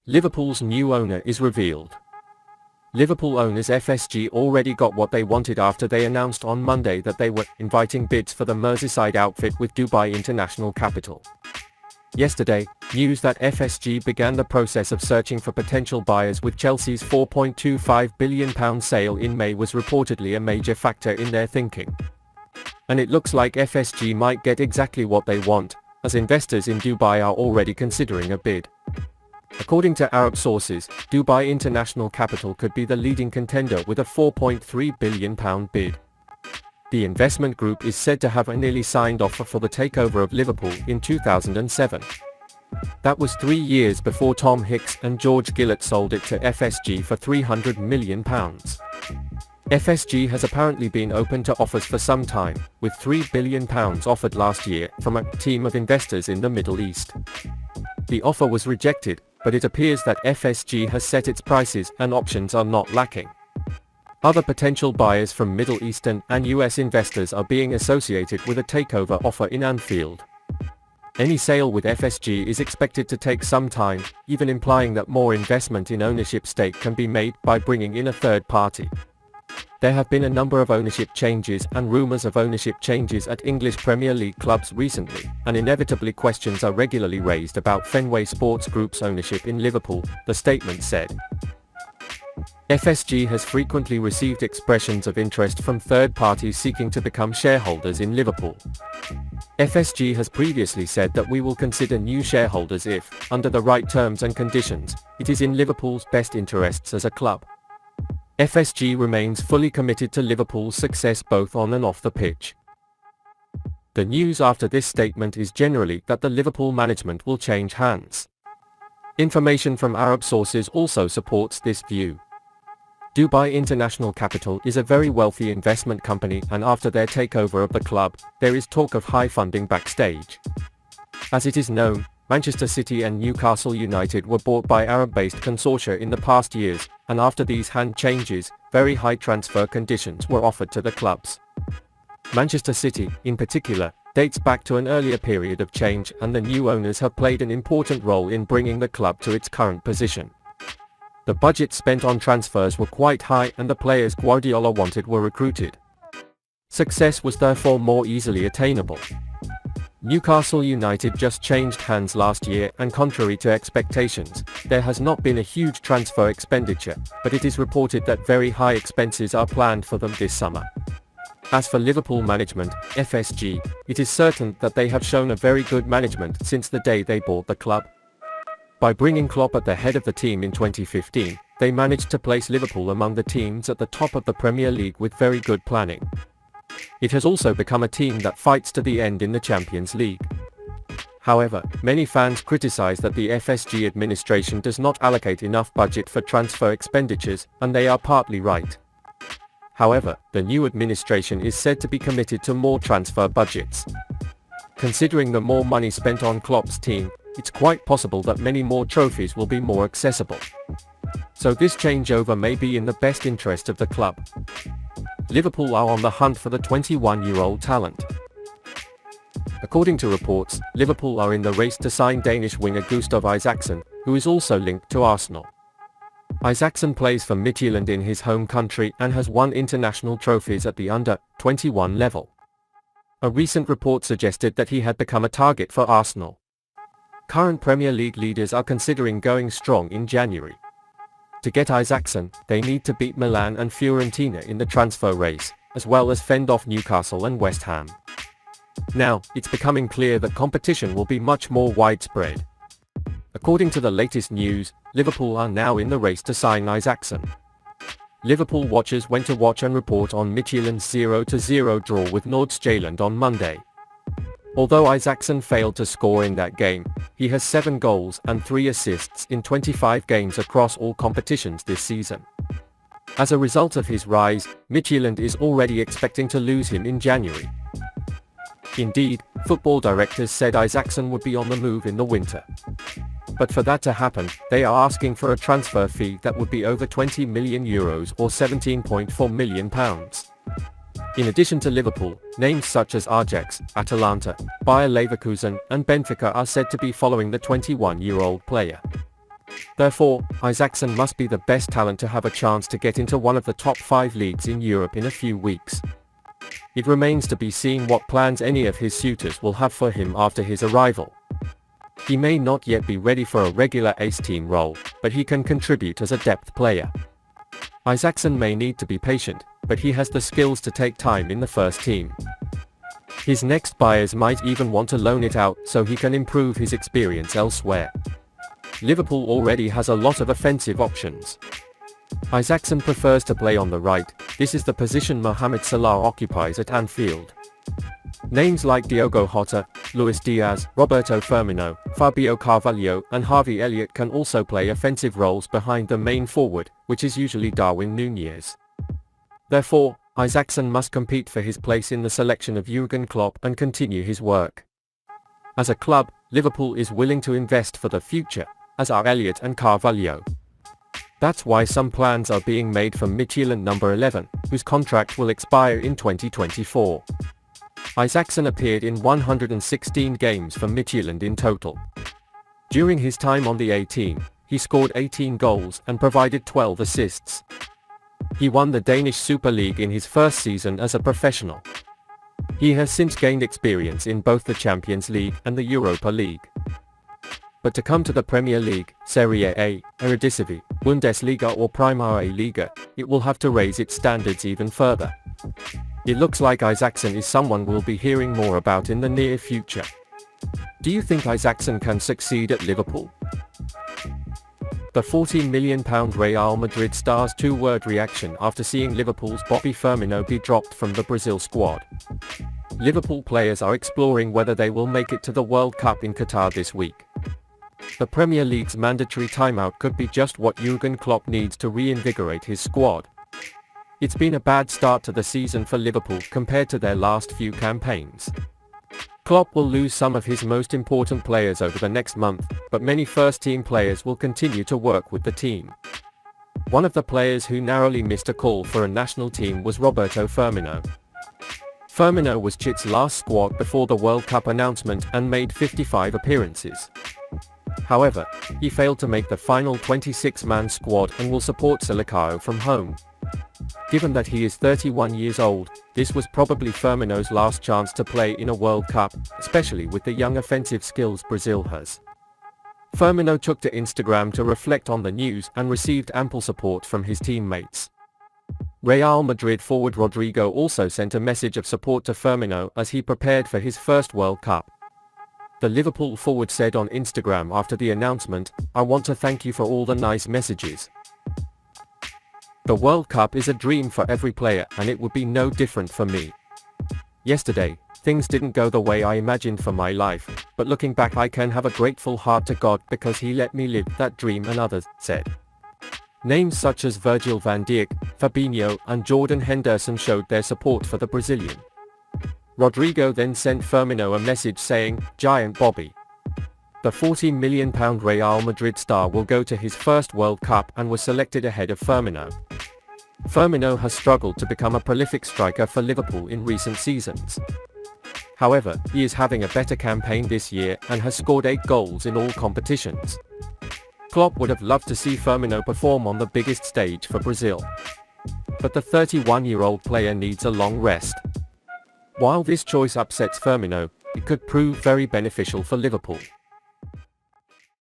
Liverpool's new owner is revealed. Liverpool owners FSG already got what they wanted after they announced on Monday that they were inviting bids for the Merseyside outfit with Dubai International Capital. Yesterday, news that FSG began the process of searching for potential buyers with Chelsea's £4.25 billion sale in May was reportedly a major factor in their thinking. And it looks like FSG might get exactly what they want, as investors in Dubai are already considering a bid. According to Arab sources, Dubai International Capital could be the leading contender with a £4.3 billion bid. The investment group is said to have a nearly signed offer for the takeover of Liverpool in 2007. That was 3 years before Tom Hicks and George Gillett sold it to FSG for £300 million. FSG has apparently been open to offers for some time, with £3 billion offered last year from a team of investors in the Middle East. The offer was rejected, but it appears that FSG has set its prices and options are not lacking. Other potential buyers from Middle Eastern and US investors are being associated with a takeover offer in Anfield. Any sale with FSG is expected to take some time, even implying that more investment in ownership stake can be made by bringing in a third party. There have been a number of ownership changes and rumours of ownership changes at English Premier League clubs recently, and inevitably questions are regularly raised about Fenway Sports Group's ownership in Liverpool, the statement said. FSG has frequently received expressions of interest from third parties seeking to become shareholders in Liverpool. FSG has previously said that we will consider new shareholders if, under the right terms and conditions, it is in Liverpool's best interests as a club. FSG remains fully committed to Liverpool's success both on and off the pitch. The news after this statement is generally that the Liverpool management will change hands. Information from Arab sources also supports this view. Dubai International Capital is a very wealthy investment company, and after their takeover of the club, there is talk of high funding backstage. As it is known, Manchester City and Newcastle United were bought by Arab-based consortia in the past years, and after these hand changes, very high transfer conditions were offered to the clubs. Manchester City, in particular, dates back to an earlier period of change, and the new owners have played an important role in bringing the club to its current position. The budgets spent on transfers were quite high, and the players Guardiola wanted were recruited. Success was therefore more easily attainable. Newcastle United just changed hands last year, and contrary to expectations, there has not been a huge transfer expenditure, but it is reported that very high expenses are planned for them this summer. As for Liverpool management, FSG, it is certain that they have shown a very good management since the day they bought the club. By bringing Klopp at the head of the team in 2015, they managed to place Liverpool among the teams at the top of the Premier League with very good planning. It has also become a team that fights to the end in the Champions League. However, many fans criticize that the FSG administration does not allocate enough budget for transfer expenditures, and they are partly right. However, the new administration is said to be committed to more transfer budgets. Considering the more money spent on Klopp's team, it's quite possible that many more trophies will be more accessible. So this changeover may be in the best interest of the club. Liverpool are on the hunt for the 21-year-old talent. According to reports, Liverpool are in the race to sign Danish winger Gustav Isaacson, who is also linked to Arsenal. Isaacson plays for Midtjylland in his home country and has won international trophies at the under-21 level. A recent report suggested that he had become a target for Arsenal. Current Premier League leaders are considering going strong in January. To get Isaacson, they need to beat Milan and Fiorentina in the transfer race, as well as fend off Newcastle and West Ham. Now, it's becoming clear that competition will be much more widespread. According to the latest news, Liverpool are now in the race to sign Isaacson. Liverpool watchers went to watch and report on Midtjylland's 0-0 draw with Nordsjælland on Monday. Although Isaacson failed to score in that game, he has 7 goals and 3 assists in 25 games across all competitions this season. As a result of his rise, Midtjylland is already expecting to lose him in January. Indeed, football directors said Isaacson would be on the move in the winter. But for that to happen, they are asking for a transfer fee that would be over €20 million or £17.4 million. In addition to Liverpool, names such as Ajax, Atalanta, Bayer Leverkusen and Benfica are said to be following the 21-year-old player. Therefore, Isaacson must be the best talent to have a chance to get into one of the top 5 leagues in Europe in a few weeks. It remains to be seen what plans any of his suitors will have for him after his arrival. He may not yet be ready for a regular ace team role, but he can contribute as a depth player. Isaacson may need to be patient, but he has the skills to take time in the first team. His next buyers might even want to loan it out so he can improve his experience elsewhere. Liverpool already has a lot of offensive options. Isaacson prefers to play on the right. This is the position Mohamed Salah occupies at Anfield. Names like Diogo Jota, Luis Diaz, Roberto Firmino, Fabio Carvalho and Harvey Elliott can also play offensive roles behind the main forward, which is usually Darwin Nunez. Therefore, Isaacson must compete for his place in the selection of Jürgen Klopp and continue his work. As a club, Liverpool is willing to invest for the future, as are Elliott and Carvalho. That's why some plans are being made for Midtjylland number 11, whose contract will expire in 2024. Isaacson appeared in 116 games for Midtjylland in total. During his time on the A team, he scored 18 goals and provided 12 assists. He won the Danish Super League in his first season as a professional. He has since gained experience in both the Champions League and the Europa League. But to come to the Premier League, Serie A, Eredivisie, Bundesliga or Primera Liga, it will have to raise its standards even further. It looks like Isaacson is someone we'll be hearing more about in the near future. Do you think Isaacson can succeed at Liverpool? The £14 million Real Madrid star's two-word reaction after seeing Liverpool's Bobby Firmino be dropped from the Brazil squad. Liverpool players are exploring whether they will make it to the World Cup in Qatar this week. The Premier League's mandatory timeout could be just what Jürgen Klopp needs to reinvigorate his squad. It's been a bad start to the season for Liverpool compared to their last few campaigns. Klopp will lose some of his most important players over the next month, but many first-team players will continue to work with the team. One of the players who narrowly missed a call for a national team was Roberto Firmino. Firmino was Chit's last squad before the World Cup announcement and made 55 appearances. However, he failed to make the final 26-man squad and will support Selecao from home. Given that he is 31 years old, this was probably Firmino's last chance to play in a World Cup, especially with the young offensive skills Brazil has. Firmino took to Instagram to reflect on the news and received ample support from his teammates. Real Madrid forward Rodrigo also sent a message of support to Firmino as he prepared for his first World Cup. The Liverpool forward said on Instagram after the announcement, "I want to thank you for all the nice messages. The World Cup is a dream for every player and it would be no different for me. Yesterday, things didn't go the way I imagined for my life, but looking back I can have a grateful heart to God because he let me live that dream," and others said. Names such as Virgil van Dijk, Fabinho and Jordan Henderson showed their support for the Brazilian. Rodrigo then sent Firmino a message saying, "Giant Bobby." The £14 million Real Madrid star will go to his first World Cup and was selected ahead of Firmino. Firmino has struggled to become a prolific striker for Liverpool in recent seasons. However, he is having a better campaign this year and has scored 8 goals in all competitions. Klopp would have loved to see Firmino perform on the biggest stage for Brazil. But the 31-year-old player needs a long rest. While this choice upsets Firmino, it could prove very beneficial for Liverpool.